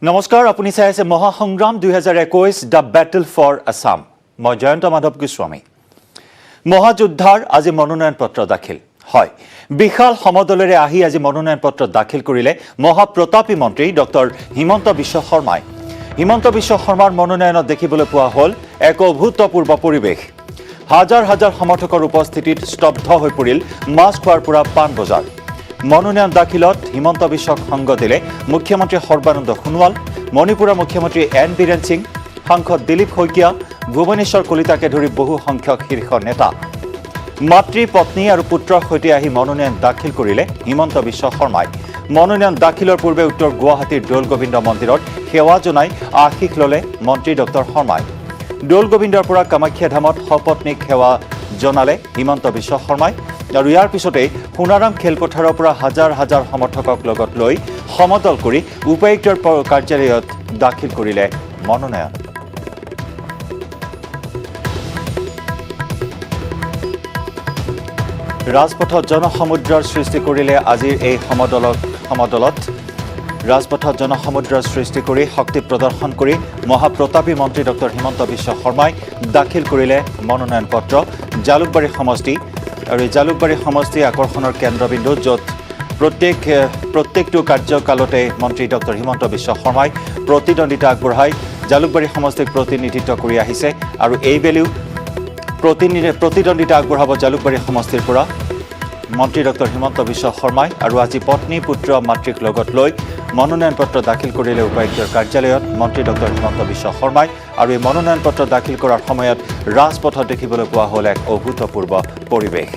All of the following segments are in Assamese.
নমস্কাৰ, আপুনি চাই আছে Mahasangram 2021 the battle for Assam. মই জয়ন্ত মাধৱ গোস্বামী। মহাযোদ্ধাৰ আজি মনোনয়ন পত্ৰ দাখিল হয়। বিশাল সমদলেৰে আহি আজি মনোনয়ন পত্ৰ দাখিল কৰিলে মহাপ্ৰতাপী মন্ত্ৰী ডক্টৰ হিমন্ত বিশ্ব শৰ্মাই। হিমন্ত বিশ্ব শৰ্মাৰ মনোনয়নত দেখিবলৈ পোৱা হ'ল এক অভূতপূৰ্ব পৰিৱেশ। হাজাৰ হাজাৰ সমৰ্থকৰ উপস্থিতিত স্তব্ধ হৈ পৰিল মাছখোৱাৰ পৰা পাণ বজাৰ। মনোনয়ন দাখিলত হিমন্ত বিশ্বক সংগ দিলে মুখ্যমন্ত্ৰী সৰ্বানন্দ সোণোৱাল, মণিপুৰৰ মুখ্যমন্ত্ৰী এন বীৰেন সিং, সাংসদ দিলীপ শইকীয়া, ভুৱনেশ্বৰ কলিতাকে ধৰি বহু সংখ্যক শীৰ্ষ নেতা। মাতৃ, পত্নী আৰু পুত্ৰৰ সৈতে আহি মনোনয়ন দাখিল কৰিলে হিমন্ত বিশ্ব শৰ্মাই। মনোনয়ন দাখিলৰ পূৰ্বে উত্তৰ গুৱাহাটীৰ দৌল গোবিন্দ মন্দিৰত সেৱা জনাই আশীষ ল'লে মন্ত্ৰী ডক্টৰ শৰ্মাই। দৌল গোবিন্দৰ পৰা কামাখ্যা ধামত সপত্নীক সেৱা জনালে হিমন্ত বিশ্ব শৰ্মাই। আৰু ইয়াৰ পিছতেই সোণাৰাম খেলপথাৰৰ পৰা হাজাৰ হাজাৰ সমৰ্থকক লগত লৈ সমদল কৰি উপায়ুক্তৰ কাৰ্যালয়ত দাখিল কৰিলে মনোনয়ন। ৰাজপথত জনসমুদ্ৰৰ সৃষ্টি কৰিলে আজিৰ এই সমদলত ৰাজপথত জনসমুদ্ৰৰ সৃষ্টি কৰি শক্তি প্ৰদৰ্শন কৰি মহাপ্ৰতাপী মন্ত্ৰী ডক্টৰ হিমন্ত বিশ্ব শৰ্মাই দাখিল কৰিলে মনোনয়ন পত্ৰ। জালুকবাৰী সমষ্টি আৰু এই জালুকবাৰী সমষ্টি আকৰ্ষণৰ কেন্দ্ৰবিন্দু, য'ত প্ৰত্যেকটো কাৰ্যকালতে মন্ত্ৰী ডক্টৰ হিমন্ত বিশ্ব শৰ্মাই প্ৰতিদ্বন্দ্বিতা আগবঢ়াই জালুকবাৰী সমষ্টিক প্ৰতিনিধিত্ব কৰি আহিছে। আৰু এইবেলিও প্ৰতিদ্বন্দ্বিতা আগবঢ়াব জালুকবাৰী সমষ্টিৰ পৰা মন্ত্ৰী ডক্টৰ হিমন্ত বিশ্ব শৰ্মাই। আৰু আজি পত্নী, পুত্ৰ, মাতৃক লগত লৈ মনোনয়ন পত্ৰ দাখিল কৰিলে উপায়ুক্তৰ কাৰ্যালয়ত মন্ত্ৰী ডক্টৰ হিমন্ত বিশ্ব শৰ্মাই। আৰু এই মনোনয়ন পত্ৰ দাখিল কৰাৰ সময়ত ৰাজপথত দেখিবলৈ পোৱা হ'ল এক অভূতপূৰ্ব পৰিৱেশ।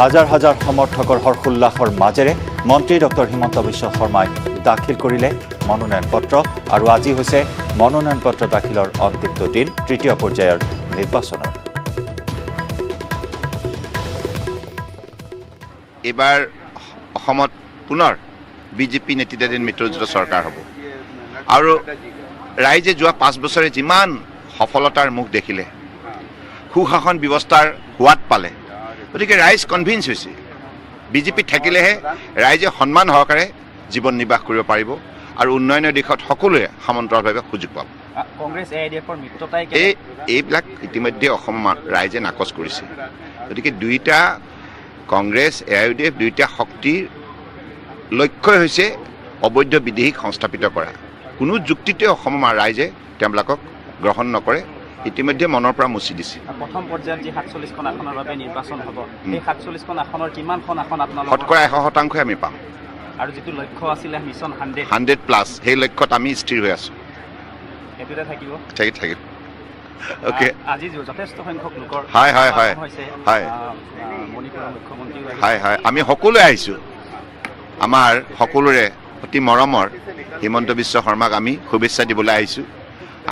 হাজাৰ হাজাৰ সমৰ্থকৰ হৰ্ষোল্লাসৰ মাজেৰে মন্ত্ৰী ডক্টৰ হিমন্ত বিশ্ব শৰ্মাই দাখিল কৰিলে মনোনয়ন পত্ৰ। আৰু আজি হৈছে মনোনয়ন পত্ৰ দাখিলৰ অন্তিমটো দিন তৃতীয় পৰ্যায়ৰ নিৰ্বাচনৰ। এইবাৰ অসমত পুনৰ বিজেপি নেতৃত্বাধীন মিত্ৰজোঁটৰ চৰকাৰ হ'ব। আৰু ৰাইজে যোৱা 5 বছৰে যিমান সফলতাৰ মুখ দেখিলে, সুশাসন ব্যৱস্থাৰ সোৱাদ পালে, গতিকে ৰাইজ কনভিন্স হৈছে বিজেপি থাকিলেহে ৰাইজে সন্মান সহকাৰে জীৱন নিৰ্বাহ কৰিব পাৰিব আৰু উন্নয়নৰ দিশত সকলোৱে সমান্তৰালভাৱে সুযোগ পাব। এইবিলাক ইতিমধ্যে অসমৰ ৰাইজে নাকচ কৰিছে। গতিকে দুইটা কংগ্ৰেছ, AIUDF দুইটা শক্তিৰ লক্ষ্যই হৈছে অবৈধ বিদেশীক সংস্থাপিত কৰা। কোনো যুক্তিতে অসমৰ ৰাইজে তেওঁলোকক গ্ৰহণ নকৰে, ইতিমধ্যে মনৰ পৰা মুচি দিছে। প্ৰথম পৰ্যায়ত যি 47খন আসনৰ বাবে নিৰ্বাচন হ'ব, এই 47খন আসনৰ কিমানখন আসন আপোনালোকৰ? শতকৰা 100% আমি পাম। আৰু যিটো লক্ষ্য আছিলে মিছন 100+, সেই লক্ষ্যত আমি স্থিৰ হৈ আছোঁ। সেইটোতে থাকিব। থাকিব। অ'কে। আজি যথেষ্ট সংখ্যক লোকৰ হয় মণিপুৰৰ মুখ্যমন্ত্ৰী হয় আমি সকলোৱে আহিছোঁ। আমাৰ সকলোৰে অতি মৰমৰ হিমন্ত বিশ্ব শৰ্মাক আমি শুভেচ্ছা দিবলৈ আহিছোঁ।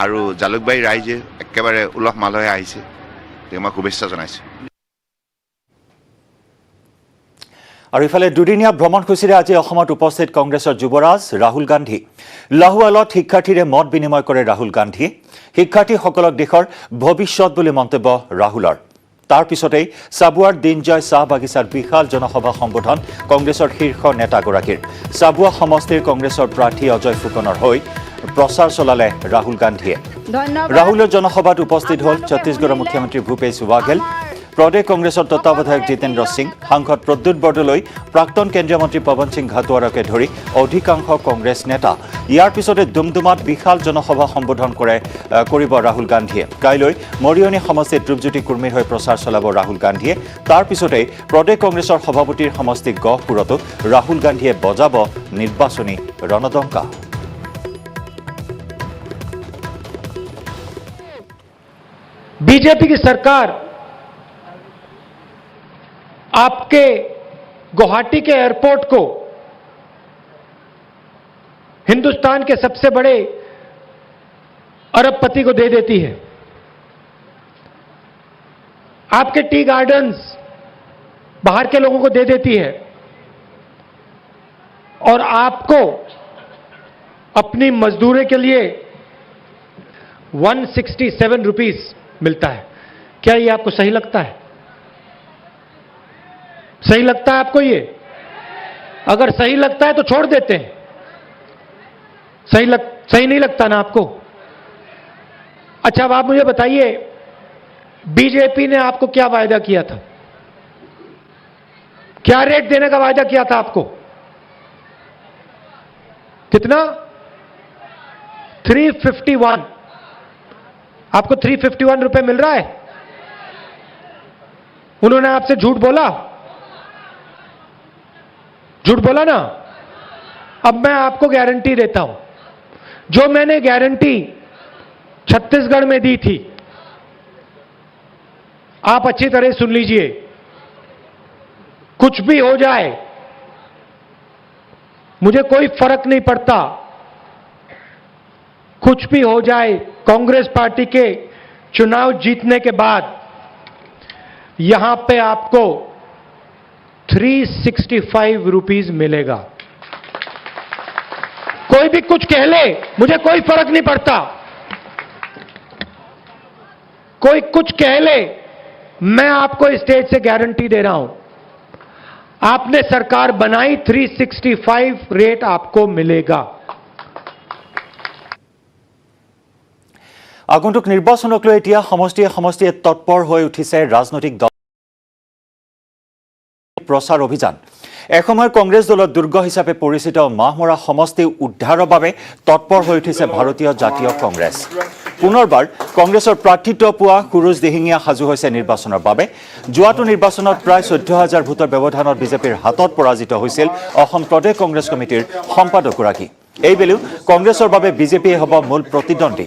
আৰু জালুকবাৰী ৰাইজে একেবাৰে উলহ মালহে আহিছে, তেওঁক মই শুভেচ্ছা জনাইছোঁ। আৰু ইফালে দুদিনীয়া ভ্ৰমণসূচীৰে আজি অসমত উপস্থিত কংগ্ৰেছৰ যুৱৰাজ ৰাহুল গান্ধী। লাহোৱালত শিক্ষাৰ্থীৰে মত বিনিময় কৰে ৰাহুল গান্ধীয়ে। শিক্ষাৰ্থীসকলক দেশৰ ভৱিষ্যত বুলি মন্তব্য ৰাহুলৰ। তাৰ পিছতেই চাবুৱাৰ দিনজয় চাহ বাগিচাৰ বিশাল জনসভা সম্বোধন কংগ্ৰেছৰ শীৰ্ষ নেতাগৰাকীৰ। চাবুৱা সমষ্টিৰ কংগ্ৰেছৰ প্ৰাৰ্থী অজয় ফুকনৰ হৈ প্ৰচাৰ চলালে ৰাহুল গান্ধীয়ে। ৰাহুলৰ জনসভাত উপস্থিত হ'ল ছত্তীশগড়ৰ মুখ্যমন্ত্ৰী ভূপেশ বাঘেল, প্ৰদেশ কংগ্ৰেছৰ তত্বাৱধায়ক জিতেন্দ্ৰ সিং, সাংসদ প্ৰদ্যুৎ বৰদলৈ, প্ৰাক্তন কেন্দ্ৰীয় মন্ত্ৰী পৱন সিং ঘাটোৱাৰকে ধৰি অধিকাংশ কংগ্ৰেছ নেতা। ইয়াৰ পিছতে ডুমডুমাত বিশাল জনসভা সম্বোধন কৰিব ৰাহুল গান্ধীয়ে। কাইলৈ মৰিয়নি সমষ্টিত ৰূপজ্যোতি কুৰ্মীৰ হৈ প্ৰচাৰ চলাব ৰাহুল গান্ধীয়ে। তাৰ পিছতেই প্ৰদেশ কংগ্ৰেছৰ সভাপতিৰ সমষ্টি গহপুৰতো ৰাহুল গান্ধীয়ে বজাব নিৰ্বাচনী ৰণডংকা। बीजेपी की सरकार आपके गुवाहाटी के एयरपोर्ट को हिंदुस्तान के सबसे बड़े अरबपति को दे देती है। आपके टी गार्डन्स बाहर के लोगों को दे देती है और आपको अपनी मजदूरी के लिए 167 रुपीस मिलता है। क्या ये आपको सही लगता है? सही लगता है आपको ये? अगर सही लगता है तो छोड़ देते हैं, सही नहीं लगता ना आपको? अच्छा, अब आप मुझे बताइए, बीजेपी ने आपको क्या वायदा किया था? क्या रेट देने का वायदा किया था आपको? कितना? 351। आपको 351 रुपए मिल रहा है? उन्होंने आपसे झूठ बोला? झूठ बोला ना? अब मैं आपको गारंटी देता हूं, जो मैंने गारंटी छत्तीसगढ़ में दी थी, आप अच्छी तरह सुन लीजिए। कुछ भी हो जाए, मुझे कोई फर्क नहीं पड़ता। कुछ भी हो जाए, कांग्रेस पार्टी के चुनाव जीतने के बाद यहां पे आपको 365 रुपीस मिलेगा। कोई भी कुछ कह ले, मुझे कोई फर्क नहीं पड़ता। कोई कुछ कह ले, मैं आपको स्टेज से गारंटी दे रहा हूं, आपने सरकार बनाई, 365 रेट आपको मिलेगा। আগন্তুক নিৰ্বাচনক লৈ এতিয়া সমষ্টিয়ে সমষ্টিয়ে তৎপৰ হৈ উঠিছে ৰাজনৈতিক দল প্ৰচাৰ অভিযান। এসময়ৰ কংগ্ৰেছ দলৰ দুৰ্গ হিচাপে পৰিচিত মাহমৰা সমষ্টি উদ্ধাৰৰ বাবে তৎপৰ হৈ উঠিছে ভাৰতীয় জাতীয় কংগ্ৰেছ। পুনৰবাৰ কংগ্ৰেছৰ প্ৰাৰ্থিত্ব পোৱা সুৰুজ দিহিঙীয়া সাজু হৈছে নিৰ্বাচনৰ বাবে। যোৱাটো নিৰ্বাচনত প্ৰায় 14,000 ভোটৰ ব্যৱধানত বিজেপিৰ হাতত পৰাজিত হৈছিল অসম প্ৰদেশ কংগ্ৰেছ কমিটিৰ সম্পাদকগৰাকী। এইবেলিও কংগ্ৰেছৰ বাবে বিজেপিয়ে হ'ব মূল প্ৰতিদ্বন্দ্বী।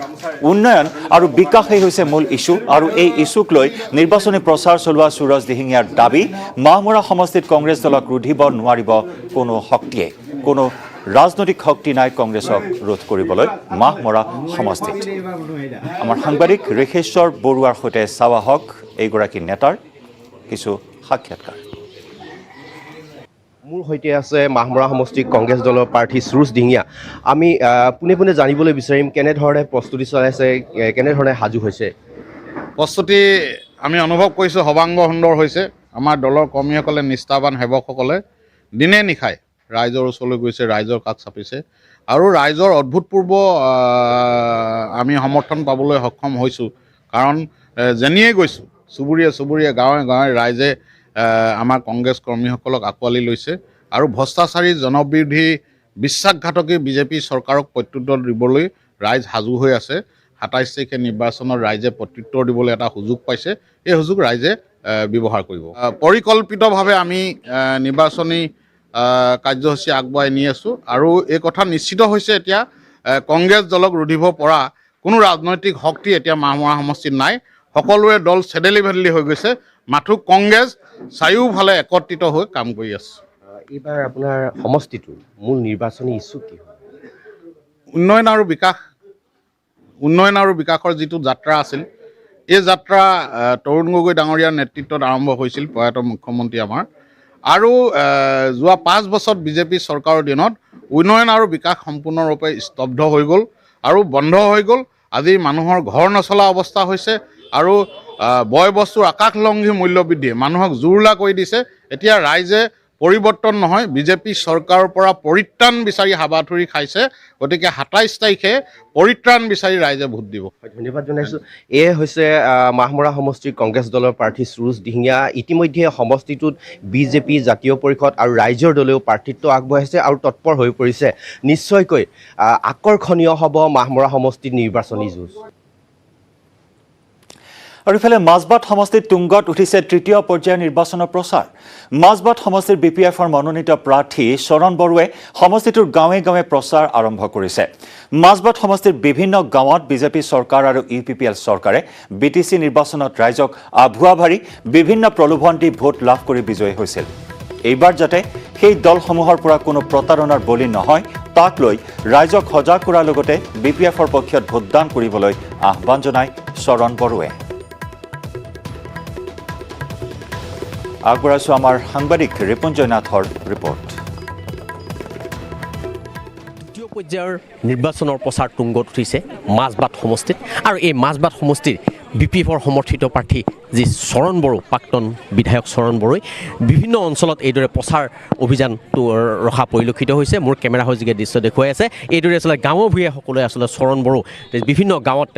উন্নয়ন আৰু বিকাশেই হৈছে মূল ইছ্যু, আৰু এই ইছ্যুক লৈ নিৰ্বাচনী প্ৰচাৰ চলোৱা সুৰজ দিহিঙীয়াৰ দাবী, মাহমৰা সমষ্টিত কংগ্ৰেছ দলক ৰুধিব নোৱাৰিব কোনো শক্তিয়ে। কোনো ৰাজনৈতিক শক্তি নাই কংগ্ৰেছক ৰোধ কৰিবলৈ মাহমৰা সমষ্টিত। আমাৰ সাংবাদিক ঋষেশ্বৰ বৰুৱাৰ সৈতে চাৱা হওক এইগৰাকী নেতাৰ কিছু সাক্ষাৎকাৰ। মোৰ সৈতে আছে মাহমৰা সমষ্টিৰ কংগ্ৰেছ দলৰ প্ৰাৰ্থী সুৰুজ দিহিঙীয়া। আমি পোনে পোনে জানিবলৈ বিচাৰিম কেনেধৰণে প্ৰস্তুতি চলাইছে, কেনেধৰণে সাজু হৈছে। প্ৰস্তুতি আমি অনুভৱ কৰিছোঁ সৰ্বাংগ সুন্দৰ হৈছে। আমাৰ দলৰ কৰ্মীসকলে, নিষ্ঠাৱান সেৱকসকলে দিনে নিশাই ৰাইজৰ ওচৰলৈ গৈছে, ৰাইজৰ কাষ চাপিছে, আৰু ৰাইজৰ অভূতপূৰ্ব আমি সমৰ্থন পাবলৈ সক্ষম হৈছোঁ। কাৰণ যেনিয়ে গৈছোঁ, চুবুৰীয়ে চুবুৰীয়ে, গাঁৱে গাঁৱে ৰাইজে আমাৰ কংগ্ৰেছ কৰ্মীসকলক আঁকোৱালি লৈছে, আৰু ভ্ৰষ্টাচাৰী, জনবিৰোধী, বিশ্বাসঘাতকী বিজেপি চৰকাৰক প্ৰত্যুত্তৰ দিবলৈ ৰাইজ সাজু হৈ আছে। 27 তাৰিখে নিৰ্বাচনত ৰাইজে প্ৰত্যুত্তৰ দিবলৈ এটা সুযোগ পাইছে। এই সুযোগ ৰাইজে ব্যৱহাৰ কৰিব। পৰিকল্পিতভাৱে আমি নিৰ্বাচনী কাৰ্যসূচী আগবঢ়াই নি আছোঁ, আৰু এই কথা নিশ্চিত হৈছে এতিয়া কংগ্ৰেছ দলক ৰুধিব পৰা কোনো ৰাজনৈতিক শক্তি এতিয়া মাহমৰা সমষ্টিত নাই। সকলোৰে দল চেডেলি ভেডেলি হৈ গৈছে, মাথো কংগ্ৰেছ চাৰিওফালে একত্ৰিত হৈ কাম কৰি আছে। এইবাৰ আপোনাৰ সমষ্টিটোৰ মূল নিৰ্বাচনী ইছ্যু কি হয়? উন্নয়ন আৰু বিকাশ। উন্নয়ন আৰু বিকাশৰ যিটো যাত্ৰা আছিল, এই যাত্ৰা তৰুণ গগৈ ডাঙৰীয়াৰ নেতৃত্বত আৰম্ভ হৈছিল, প্ৰয়াত মুখ্যমন্ত্ৰী আমাৰ। আৰু যোৱা 5 বছৰত বিজেপি চৰকাৰৰ দিনত উন্নয়ন আৰু বিকাশ সম্পূৰ্ণৰূপে স্তব্ধ হৈ গ'ল আৰু বন্ধ হৈ গ'ল। আজি মানুহৰ ঘৰ নচলা অৱস্থা হৈছে, আৰু বয় বস্তুৰ আকাশলংঘী মূল্যবৃদ্ধিয়ে মানুহক জুৰুলা কৰি দিছে। এতিয়া ৰাইজে পৰিৱৰ্তন নহয়, বিজেপি চৰকাৰৰ পৰা পৰিত্ৰাণ বিচাৰি হাবাথুৰি খাইছে। গতিকে 27 তাৰিখে পৰিত্ৰাণ বিচাৰি ৰাইজে ভোট দিব। ধন্যবাদ জনাইছোঁ। এয়ে হৈছে মাহমৰা সমষ্টিৰ কংগ্ৰেছ দলৰ প্ৰাৰ্থী সুৰুজ দিহিঙীয়া। ইতিমধ্যে সমষ্টিটোত বিজেপি, জাতীয় পৰিষদ আৰু ৰাইজৰ দলেও প্ৰাৰ্থিত্ব আগবঢ়াইছে আৰু তৎপৰ হৈ পৰিছে। নিশ্চয়কৈ আকৰ্ষণীয় হ'ব মাহমৰা সমষ্টিৰ নিৰ্বাচনী যুঁজ। আৰু ইফালে মাজবাট সমষ্টিত তুংগত উঠিছে তৃতীয় পৰ্যায়ৰ নিৰ্বাচনৰ প্ৰচাৰ। মাজবাট সমষ্টিৰ BPFৰ মনোনীত প্ৰাৰ্থী শৰণ বড়োৱে সমষ্টিটোৰ গাঁৱে গাঁৱে প্ৰচাৰ আৰম্ভ কৰিছে। মাজবাট সমষ্টিৰ বিভিন্ন গাঁৱত বিজেপি চৰকাৰ আৰু UPPL চৰকাৰে BTC নিৰ্বাচনত ৰাইজক আভুৱা ভাৰি বিভিন্ন প্ৰলোভন দি ভোট লাভ কৰি বিজয়ী হৈছিল। এইবাৰ যাতে সেই দলসমূহৰ পৰা কোনো প্ৰতাৰণাৰ বলি নহয়, তাক লৈ ৰাইজক সজাগ কৰাৰ লগতে BPFৰ পক্ষত ভোটদান কৰিবলৈ আহ্বান জনায় শৰণ বড়োৱে। আগবঢ়াইছোঁ আমাৰ সাংবাদিক ৰিপুঞ্জয় নাথৰ ৰিপৰ্ট। তৃতীয় পৰ্যায়ৰ নিৰ্বাচনৰ প্ৰচাৰ তুংগত উঠিছে মাজবাট সমষ্টিত, আৰু এই মাজবাট সমষ্টিৰ BPFৰ সমৰ্থিত প্ৰাৰ্থী যি চৰণ বড়ো প্ৰাক্তন বিধায়ক চৰণ বড়োই বিভিন্ন অঞ্চলত এইদৰে প্ৰচাৰ অভিযানটো ৰখা পৰিলক্ষিত হৈছে। মোৰ কেমেৰা সহযোগে দৃশ্য দেখুৱাই আছে। এইদৰে আচলতে গাঁৱে ভূঞে সকলোৱে আচলতে চৰণ বড়ো বিভিন্ন গাঁৱত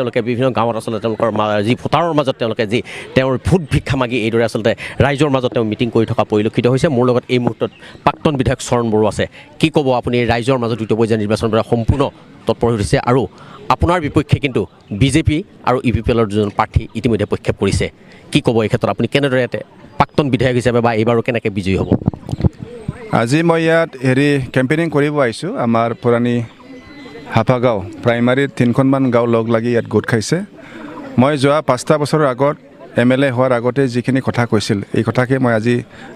আচলতে তেওঁলোকৰ যি ভোটাৰৰ মাজত তেওঁলোকে যি তেওঁৰ ভোট ভিক্ষা মাগি এইদৰে আচলতে ৰাইজৰ মাজত তেওঁ মিটিং কৰি থকা পৰিলক্ষিত হৈছে। মোৰ লগত এই মুহূৰ্তত প্ৰাক্তন বিধায়ক চৰণ বড়ো আছে। কি ক'ব আপুনি ৰাইজৰ মাজত দ্বিতীয় পৰ্যায়ৰ নিৰ্বাচনৰ পৰা সম্পূৰ্ণ তৎপৰ হৈছে আৰু আপোনাৰ বিপক্ষে কিন্তু বিজেপি আৰু UPPLৰ দুজন প্ৰাৰ্থী ইতিমধ্যে প্ৰক্ষেপ কৰিছে। কি ক'ব এই ক্ষেত্ৰত আপুনি কেনেদৰে প্ৰাক্তন বিধায়ক হিচাপে বা এইবাৰো কেনেকৈ বিজয়ী হ'ব? আজি মই ইয়াত কেম্পেইনিং কৰিব আহিছোঁ। আমাৰ পুৰণি হাফাগাঁও প্ৰাইমাৰীৰ 3খনমান গাঁও লগ লাগি ইয়াত গোট খাইছে। মই যোৱা 5টা বছৰৰ আগত MLA হোৱাৰ আগতে যিখিনি কথা কৈছিল এই কথাকে মই আজি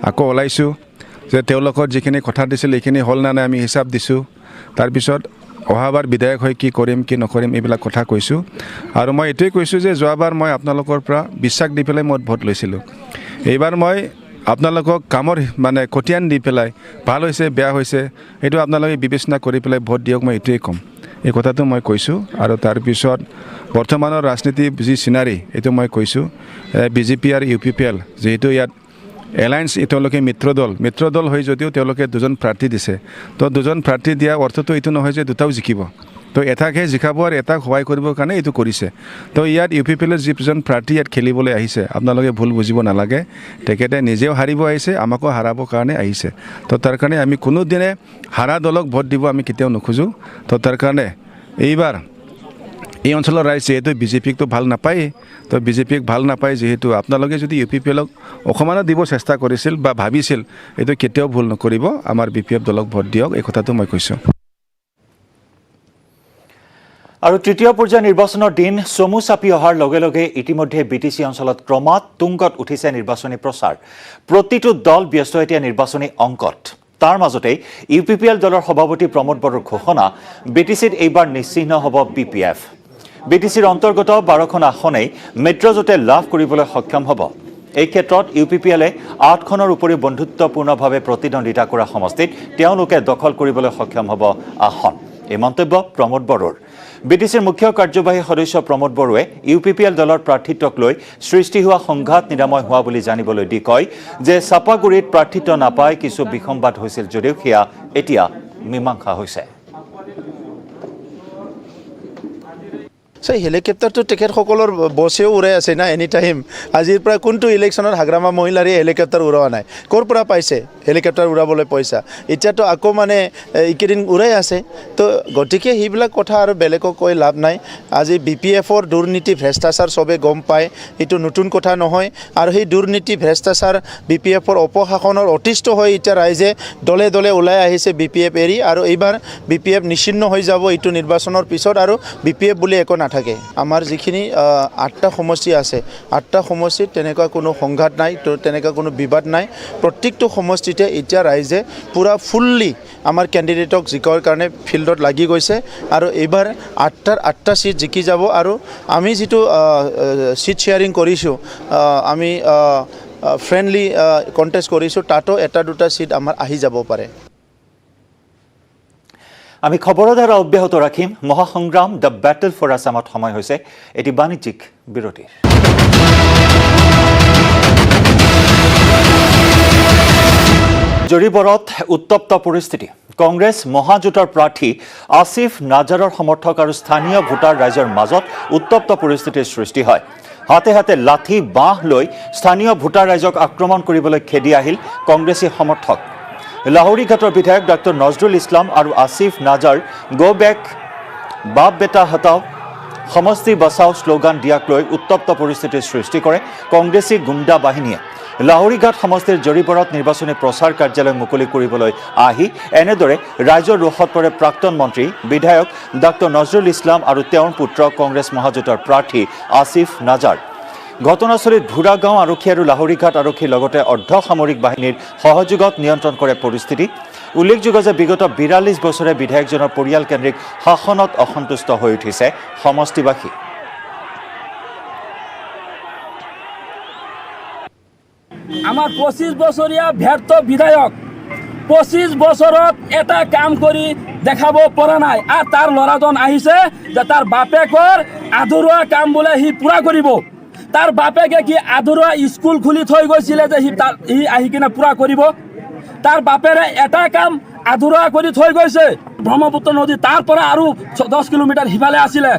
আকৌ ওলাইছোঁ যে তেওঁলোকৰ যিখিনি কথা দিছিল এইখিনি হ'ল নে নাই আমি হিচাপ দিছোঁ। তাৰপিছত অহাবাৰ বিধায়ক হৈ কি কৰিম কি নকৰিম এইবিলাক কথা কৈছোঁ। আৰু মই এইটোৱে কৈছোঁ যে যোৱাবাৰ মই আপোনালোকৰ পৰা বিশ্বাস দি পেলাই মই ভোট লৈছিলোঁ। এইবাৰ মই আপোনালোকক কামৰ কটীয়ান দি পেলাই ভাল হৈছে বেয়া হৈছে এইটো আপোনালোকে বিবেচনা কৰি পেলাই ভোট দিয়ক, মই এইটোৱে ক'ম। এই কথাটো মই কৈছোঁ। আৰু তাৰপিছত বৰ্তমানৰ ৰাজনীতি যি চিনাৰী এইটো মই কৈছোঁ। BJP আৰু UPPL যিহেতু ইয়াত এলায়েন্স তেওঁলোকে মিত্ৰ দল হৈ যদিও তেওঁলোকে দুজন প্ৰাৰ্থী দিছে। তো দুজন প্ৰাৰ্থী দিয়া অৰ্থটো এইটো নহয় যে দুটাও জিকিব। তো এটাকহে জিকাব আৰু এটাক সহায় কৰিবৰ কাৰণে এইটো কৰিছে। তো ইয়াত UPPLৰ যিজন প্ৰাৰ্থী ইয়াত খেলিবলৈ আহিছে আপোনালোকে ভুল বুজিব নালাগে। তেখেতে নিজেও হাৰিব আহিছে, আমাকো হাৰাবৰ কাৰণে আহিছে। তো তাৰ কাৰণে আমি কোনোদিনে হাৰা দলক ভোট দিব আমি কেতিয়াও নোখোজোঁ। তো তাৰ কাৰণে এইবাৰ এই অঞ্চলৰ ৰাইজ যিহেতু BJPকতো ভাল নাপায়, তো BJPক ভাল নাপায় যিহেতু আপোনালোকে যদি UPPLক অকণমানো দিব চেষ্টা কৰিছিল বা ভাবিছিল এইটো কেতিয়াও ভুল নকৰিব, আমাৰ BPF দলক ভোট দিয়ক, এই কথাটো মই কৈছোঁ। আৰু তৃতীয় পৰ্যায়ৰ নিৰ্বাচনৰ দিন চমু চাপি অহাৰ লগে লগে ইতিমধ্যে BTC অঞ্চলত ক্ৰমাৎ তুংগত উঠিছে নিৰ্বাচনী প্ৰচাৰ। প্ৰতিটো দল ব্যস্ত এতিয়া নিৰ্বাচনী অংকত। তাৰ মাজতেই UPPL দলৰ সভাপতি প্ৰমোদ বড়োৰ ঘোষণা BTCত এইবাৰ নিশ্চিহ্ন হ'ব BPF। BTCৰ অন্তৰ্গত 12খন আসনেই মিত্ৰজোঁটে লাভ কৰিবলৈ সক্ষম হ'ব। এই ক্ষেত্ৰত UPPLে 8খনৰ উপৰি বন্ধুত্বপূৰ্ণভাৱে প্ৰতিদ্বন্দ্বিতা কৰা সমষ্টিত তেওঁলোকে দখল কৰিবলৈ সক্ষম হ'ব আসন। এই মন্তব্য প্ৰমোদ বড়োৰ। BTCৰ মুখ্য কাৰ্যবাহী সদস্য প্ৰমোদ বড়োৱে UPPL দলৰ প্ৰাৰ্থিত্বক লৈ সৃষ্টি হোৱা সংঘাত নিৰাময় হোৱা বুলি জানিবলৈ দি কয় যে চাপাগুৰিত প্ৰাৰ্থিত্ব নাপাই কিছু বিসংবাদ হৈছিল যদিও সেয়া এতিয়া মীমাংসা হৈছে। হেলিকপ্টাৰটো তেখেতসকলৰ বছেও উৰাই আছে না এনি টাইম। আজিৰ পৰা কোনটো ইলেকশ্যনত হাগ্ৰামা মহিলাৰে হেলিকপ্টাৰ উৰোৱা নাই? ক'ৰ পৰা পাইছে হেলিকপ্টাৰ উৰাবলৈ পইচা? এতিয়াতো আকৌ এইকেইদিন উৰাই আছে। তো গতিকে সেইবিলাক কথা আৰু বেলেগক কৈ লাভ নাই। আজি BPFৰ দুৰ্নীতি ভ্ৰষ্টাচাৰ চবে গম পায়, এইটো নতুন কথা নহয়। আৰু সেই দুৰ্নীতি ভ্ৰষ্টাচাৰ BPFৰ অপশাসনৰ অতিষ্ঠ হৈ এতিয়া ৰাইজে দলে দলে ওলাই আহিছে BPF এৰি। আৰু এইবাৰ BPF নিশ্চিহ্ন হৈ যাব এইটো নিৰ্বাচনৰ পিছত, আৰু BPF বুলি একো নাথাকে। আমাৰ যিখিনি 8টা সমষ্টি আছে, 8টা সমষ্টিত তেনেকুৱা কোনো সংঘাত নাই, তেনেকুৱা কোনো বিবাদ নাই। প্ৰত্যেকটো সমষ্টিতে এতিয়া ৰাইজে পূৰা ফুল্লি আমাৰ কেণ্ডিডেটক জিকাৰ কাৰণে ফিল্ডত লাগি গৈছে। আৰু এইবাৰ 8টা ছিট জিকি যাব। আৰু আমি যিটো ছিট শ্বেয়াৰিং কৰিছোঁ, আমি ফ্ৰেণ্ডলি কণ্টেষ্ট কৰিছোঁ, তাতো 1-2টা ছিট আমাৰ আহি যাব পাৰে। আমি খবৰৰ দ্বাৰা অব্যাহত ৰাখিম। মহাসংগ্ৰাম দ্য বেটল ফৰ আছামত সময় হৈছে এটি বাণিজ্যিক বিৰতিৰ। জৰিবৰত উত্তপ্ত পৰিস্থিতি। কংগ্ৰেছ মহাজোঁটৰ প্ৰাৰ্থী আসিফ নাজাৰৰ সমৰ্থক আৰু স্থানীয় ভোটাৰ ৰাইজৰ মাজত উত্তপ্ত পৰিস্থিতিৰ সৃষ্টি হয়। হাতে হাতে লাঠি বাঁহ লৈ স্থানীয় ভোটাৰ ৰাইজক আক্ৰমণ কৰিবলৈ খেদি আহিল কংগ্ৰেছী সমৰ্থক। লাহৰীঘাটৰ বিধায়ক ডক্টৰ নজৰুল ইছলাম আৰু আসিফ নাজাৰ গো বেক বাপ বেটা হটাও সমষ্টি বচাও শ্লোগান দিয়াক লৈ উত্তপ্ত পৰিস্থিতিৰ সৃষ্টি কৰে কংগ্ৰেছী গুণ্ডা বাহিনীয়ে। লাহৰীঘাট সমষ্টিৰ জৰিবৰত নিৰ্বাচনী প্ৰচাৰ কাৰ্যালয় মুকলি কৰিবলৈ আহি এনেদৰে ৰাইজৰ ৰোষত পৰে প্ৰাক্তন মন্ত্ৰী বিধায়ক ডক্টৰ নজৰুল ইছলাম আৰু তেওঁৰ পুত্ৰ কংগ্ৰেছ মহাজোঁটৰ প্ৰাৰ্থী আসিফ নাজাৰ। ঘটনাস্থলীত ভোৰাগাঁও আৰক্ষী আৰু লাহৰীঘাট আৰক্ষীৰ লগতে অৰ্ধসামৰিক বাহিনীৰ সহযোগত নিয়ন্ত্ৰণ কৰে পৰিস্থিতি। উল্লেখযোগ্য যে বিগত 42 বছৰে বিধায়কজনৰ পৰিয়ালকেন্দ্ৰিক শাসনত অসন্তুষ্ট হৈ উঠিছে সমষ্টিবাসী। আমাৰ 25 বছৰীয়া ব্যৰ্থ বিধায়ক 25 বছৰত এটা কাম কৰি দেখাব পৰা নাই। আৰু তাৰ ল'ৰাজন আহিছে যে তাৰ বাপেকৰ আধৰুৱা কাম বোলে সি পূৰা কৰিব। তাৰ বাপেকে কি আধৰুৱা স্কুল খুলি থৈ গৈছিলে যে সি আহি কিনে পূৰা কৰিব। তাৰ বাপেৰে এটা কাম আধৰুৱা কৰি থৈ গৈছে। ব্ৰহ্মপুত্ৰ নদী তাৰ পৰা আৰু 10 কিলোমিটাৰ সিফালে আছিলে,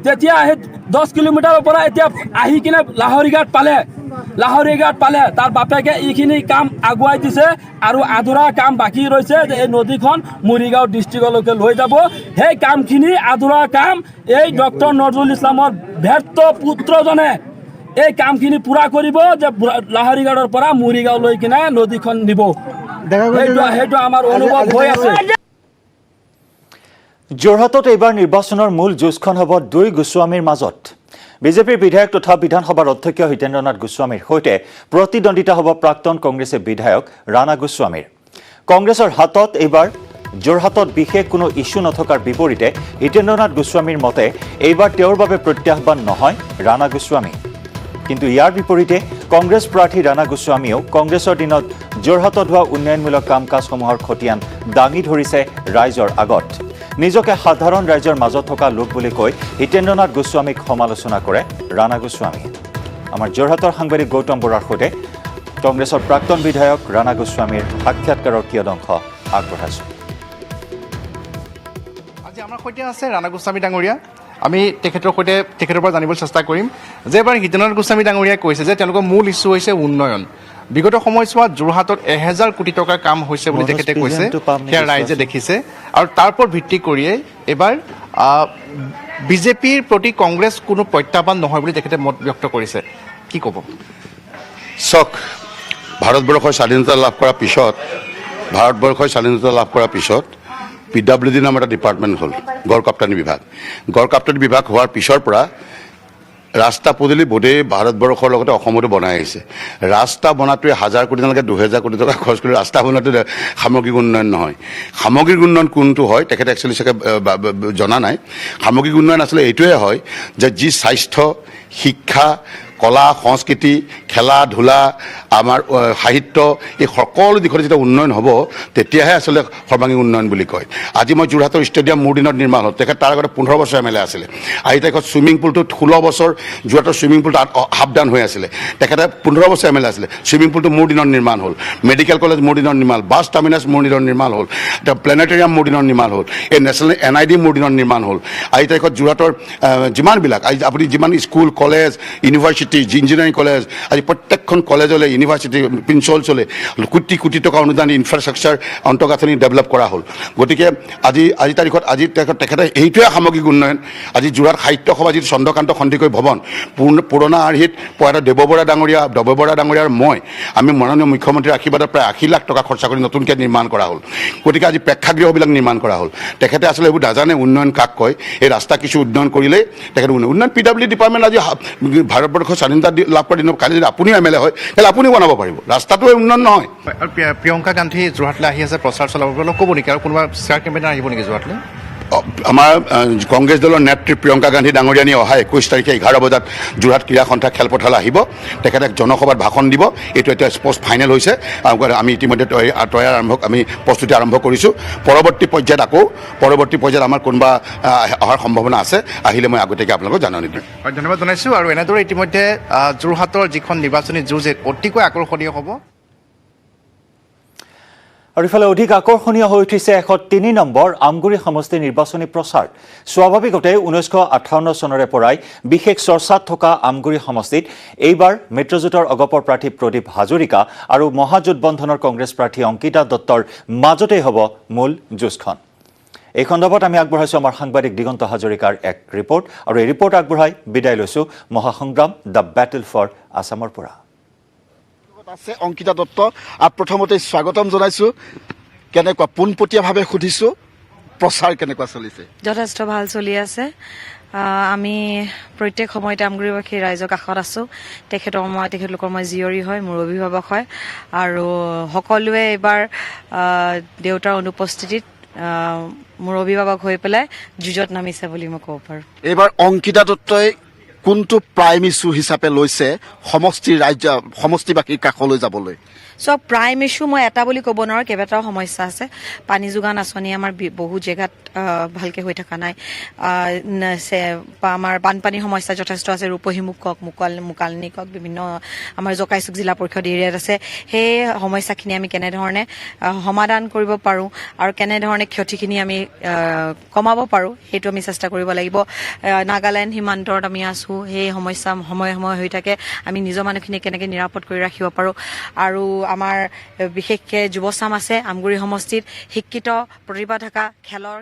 তেতিয়া সেই 10 কিলোমিটাৰৰ পৰা এতিয়া আহি কিনে লাহৰীঘাট পালে তাৰ বাপেকে এইখিনি কাম আগুৱাই দিছে আৰু আধৰুৱা কাম বাকী ৰৈছে যে এই নদীখন মৰিগাঁও ডিষ্ট্ৰিক্টলৈকে লৈ যাব। সেই কামখিনি আধৰুৱা কাম এই ডক্টৰ নজৰুল ইছলামৰ ব্যৰ্থ পুত্ৰজনে এই কামখিনি পূৰা কৰিব যে লাহৰীঘাটৰ পৰা মৰিগাঁও লৈ কিনে নদীখন নিব। সেইটো আমাৰ অনুভৱ হৈ আছে। যোৰহাটত এইবাৰ নিৰ্বাচনৰ মূল যুঁজখন হ'ব দুই গোস্বামীৰ মাজত। বিজেপিৰ বিধায়ক তথা বিধানসভাৰ অধ্যক্ষ হিতেন্দ্ৰনাথ গোস্বামীৰ সৈতে প্ৰতিদ্বন্দ্বিতা হ'ব প্ৰাক্তন কংগ্ৰেছী বিধায়ক ৰাণা গোস্বামীৰ। কংগ্ৰেছৰ হাতত এইবাৰ যোৰহাটত বিশেষ কোনো ইছ্যু নথকাৰ বিপৰীতে হিতেন্দ্ৰনাথ গোস্বামীৰ মতে এইবাৰ তেওঁৰ বাবে প্ৰত্যাহ্বান নহয় ৰাণা গোস্বামী। কিন্তু ইয়াৰ বিপৰীতে কংগ্ৰেছ প্ৰাৰ্থী ৰাণা গোস্বামীয়েও কংগ্ৰেছৰ দিনত যোৰহাটত হোৱা উন্নয়নমূলক কাম কাজসমূহৰ খতিয়ান দাঙি ধৰিছে ৰাইজৰ আগত। নিজকে সাধাৰণ ৰাইজৰ মাজত থকা লোক বুলি কৈ হিতেন্দ্ৰনাথ গোস্বামীক সমালোচনা কৰে ৰাণা গোস্বামীয়ে। আমাৰ যোৰহাটৰ সাংবাদিক গৌতম বৰাৰ সৈতে কংগ্ৰেছৰ প্ৰাক্তন বিধায়ক ৰাণা গোস্বামীৰ সাক্ষাৎকাৰৰ কিয়দংশ আগবঢ়াইছোঁ। আজি আমাৰ সৈতে আছে ৰাণা গোস্বামী ডাঙৰীয়া। আমি তেখেতৰ পৰা জানিবলৈ চেষ্টা কৰিম যে এবাৰ হিতেন্দ্ৰনাথ গোস্বামী ডাঙৰীয়াই কৈছে যে তেওঁলোকৰ মূল ইছ্যু হৈছে উন্নয়ন। বিগত সময়ছোৱাত যোৰহাটত 1000 কোটি টকাৰ কাম হৈছে বুলি তেখেতে কৈছে, সেয়া ৰাইজে দেখিছে। আৰু তাৰ ওপৰত ভিত্তি কৰিয়ে এইবাৰ বিজেপিৰ প্ৰতি কংগ্ৰেছ কোনো প্ৰত্যাহ্বান নহয় বুলি তেখেতে মত ব্যক্ত কৰিছে। কি ক'ব? চাওক, ভাৰতবৰ্ষৰ স্বাধীনতা লাভ কৰাৰ পিছত PWD নামৰ এটা ডিপাৰ্টমেণ্ট হ'ল, গড় কাপ্তানী বিভাগ। গড় কাপ্তানী বিভাগ হোৱাৰ পিছৰ পৰা ৰাস্তা পদূলি গোটেই ভাৰতবৰ্ষৰ লগতে অসমতো বনাই আহিছে। ৰাস্তা বনাটোৱে 1000 কোটি নালাগে 2000 কোটি টকা খৰচ কৰি ৰাস্তা বনোৱাটো সামগ্ৰিক উন্নয়ন নহয়। সামগ্ৰিক উন্নয়ন কোনটো হয় তেখেতে একচুৱেলি চাগে জনা নাই। সামগ্ৰিক উন্নয়ন আচলতে এইটোৱে হয় যে যি স্বাস্থ্য, শিক্ষা, কলা, সংস্কৃতি, খেলা ধূলা, আমাৰ সাহিত্য, এই সকলো দিশত যেতিয়া উন্নয়ন হ'ব তেতিয়াহে আচলতে সৰ্বাংগীন উন্নয়ন বুলি কয়। আজি মই যোৰহাটৰ ষ্টেডিয়াম মোৰ দিনত নিৰ্মাণ হ'ল, তেখেত তাৰ আগতে 15 বছৰ MLA আছিলে। আজি তেখেত ছুইমিং পুলটো 16 বছৰ যোৰহাটৰ ছুইমিং পুলটো হাফ ডাউন হৈ আছিলে। তেখেতে 15 বছৰ MLA আছিলে। ছুইমিং পুলটো মোৰ দিনত নিৰ্মাণ হ'ল, মেডিকেল কলেজ মোৰ দিনত নিৰ্মাণ, বাছ টাৰ্মিনাছ মোৰ দিনত নিৰ্মাণ হ'ল, এতিয়া প্লেনেটৰিয়াম মোৰ দিনত নিৰ্মাণ হ'ল, এই নেশ্যনেল NID মোৰ দিনত নিৰ্মাণ হ'ল। আজি তেখেত যোৰহাটৰ যিমানবিলাক আজি আপুনি যিমান school, college, university, engineering college, আজি প্ৰত্যেকখন কলেজলৈ, ইউনিভাৰ্চিটি, প্ৰিন্সিপালছলৈ কোটি কোটি টকা অনুদান ইনফ্ৰাষ্ট্ৰাকচাৰ অন্তঃগাঁথনি ডেভেলপ কৰা হ'ল। গতিকে আজি তাৰিখত তেখেতে এইটোৱে সামগ্ৰিক উন্নয়ন। আজি যোৰহাট সাহিত্য সভা যিটো চন্দ্ৰকান্ত সন্দিকৈ ভৱন, পুৰণা আৰ্হিত প্ৰয়াত দেৱ বৰা ডাঙৰীয়াৰ আমি মাননীয় মুখ্যমন্ত্ৰীৰ আশীৰ্বাদত প্ৰায় 80 লাখ টকা খৰচা কৰি নতুনকৈ নিৰ্মাণ কৰা হ'ল। গতিকে আজি প্ৰেক্ষাগৃহবিলাক নিৰ্মাণ কৰা হ'ল। তেখেতে আচলতে এইবোৰ নাজানে উন্নয়ন কাক কয়। এই ৰাস্তা কিছু উন্নয়ন কৰিলেই তেখেতে উন্নয়ন PWD ডিপাৰ্টমেণ্ট আজি ভাৰতবৰ্ষৰ স্বাধীনতা লাভ কৰা দিনত কালি যদি আপুনিও MLA হয় তেতিয়াহ'লে আপুনিও বনাব পাৰিব। ৰাস্তাটো উন্নয়ন নহয়। আৰু প্ৰিয়ংকা গান্ধী যোৰহাটলৈ আহি আছে প্ৰচাৰ চলাবলৈ, অলপ ক'ব নেকি? আৰু কোনোবা ষ্টাৰ কেম্পেইনাৰ আহিব নেকি যোৰহাটলৈ? আমাৰ কংগ্ৰেছ দলৰ নেত্ৰী প্ৰিয়ংকা গান্ধী ডাঙৰীয়ানী অহা 21 তাৰিখে 11 বজাত যোৰহাট ক্ৰীড়া সন্থা খেলপথাৰলৈ আহিব। তেখেতে জনসভাত ভাষণ দিব। এইটো এতিয়া স্পষ্ট ফাইনেল হৈছে। আমি ইতিমধ্যে আমি প্ৰস্তুতি আৰম্ভ কৰিছোঁ। পৰৱৰ্তী পৰ্যায়ত আমাৰ কোনোবা অহাৰ সম্ভাৱনা আছে, আহিলে মই আগতীয়াকৈ আপোনালোকক জাননী দিম। ধন্যবাদ জনাইছোঁ। আৰু এনেদৰে ইতিমধ্যে যোৰহাটৰ যিখন নিৰ্বাচনী যুঁজ অতিকৈ আকৰ্ষণীয় হ'ব। আৰু ইফালে অধিক আকৰ্ষণীয় হৈ উঠিছে 103 নম্বৰ আমগুৰি সমষ্টিৰ নিৰ্বাচনী প্ৰচাৰ। স্বাভাৱিকতে 1958 চনৰে পৰাই বিশেষ চৰ্চাত থকা আমগুৰি সমষ্টিত এইবাৰ মিত্ৰজোঁটৰ অগপৰ প্ৰাৰ্থী প্ৰদীপ হাজৰিকা আৰু মহাজোঁটবন্ধনৰ কংগ্ৰেছ প্ৰাৰ্থী অংকিতা দত্তৰ মাজতেই হ'ব মূল যুঁজখন। এই সন্দৰ্ভত আমি আগবঢ়াইছোঁ আমাৰ সাংবাদিক দিগন্ত হাজৰিকাৰ এক ৰিপৰ্ট, আৰু এই ৰিপৰ্ট আগবঢ়াই বিদায় লৈছোঁ মহাসংগ্ৰাম দ্য বেটেল ফৰ আছামৰ পৰা। আছে অংকিতা দত্ত, প্ৰথমতে স্বাগতম জনাইছোঁ। কেনেকুৱা পোনপটীয়াভাৱে সুধিছোঁ, প্ৰচাৰ কেনেকুৱা চলিছে? যথেষ্ট ভাল চলি আছে। আমি প্ৰত্যেক সময়তে আমগুৰিবাসী ৰাইজৰ কাষত আছোঁ। তেখেতলোকৰ মই জীয়ৰী হয়, মোৰ অভিভাৱক হয়, আৰু সকলোৱে এইবাৰ দেউতাৰ অনুপস্থিতিত মোৰ অভিভাৱক হৈ পেলাই যুঁজত নামিছে বুলি মই ক'ব পাৰোঁ। এইবাৰ অংকিতা দত্তই কোনটো প্ৰাইম ইছ্যু হিচাপে লৈছে সমষ্টিবাসীৰ কাষলৈ যাবলৈ? চব প্ৰাইম ইছ্যু মই এটা বুলি ক'ব নোৱাৰোঁ, কেইবাটাও সমস্যা আছে। পানী যোগান আঁচনি আমাৰ বহু জেগাত ভালকৈ হৈ থকা নাই। আমাৰ বানপানীৰ সমস্যা যথেষ্ট আছে। ৰূপহী কক, মোকালনী কক, বিভিন্ন আমাৰ জকাইচুক জিলা পৰিষদ এৰিয়াত আছে। সেই সমস্যাখিনি আমি কেনেধৰণে সমাধান কৰিব পাৰোঁ আৰু কেনেধৰণে ক্ষতিখিনি আমি কমাব পাৰোঁ সেইটো আমি চেষ্টা কৰিব লাগিব। নাগালেণ্ড সীমান্তত আমি আছোঁ, সেই সমস্যা সময়ে হৈ থাকে। আমি নিজৰ মানুহখিনি কেনেকৈ নিৰাপদ কৰি ৰাখিব পাৰোঁ। আৰু আমাৰ বিশেষকৈ যুৱচাম আছে আমগুৰি সমষ্টিত, শিক্ষিত প্ৰতিভা থকা খেলৰ